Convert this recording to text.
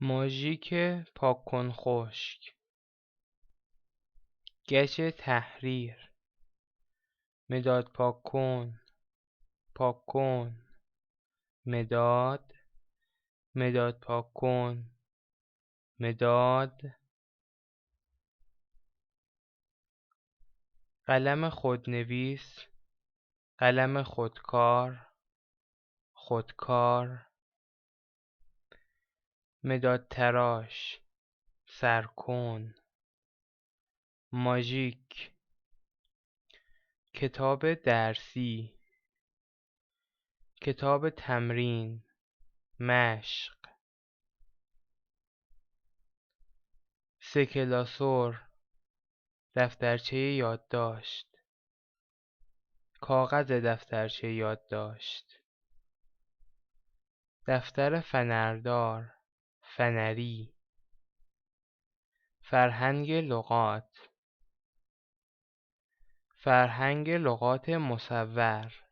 ماژیک پاک کن خشک. گچ تحریر. مداد پاک کن. پاک کن. مداد. مداد پاک کن. مداد. قلم خودنویس. قلم خودکار. خودکار. مداد تراش. سرکن. ماژیک. کتاب درسی. کتاب تمرین. مشق. سکلاسور. دفترچه یادداشت. کاغذ دفترچه یادداشت. دفتر فنردار. فنری. فرهنگ لغات. فرهنگ لغات مصور.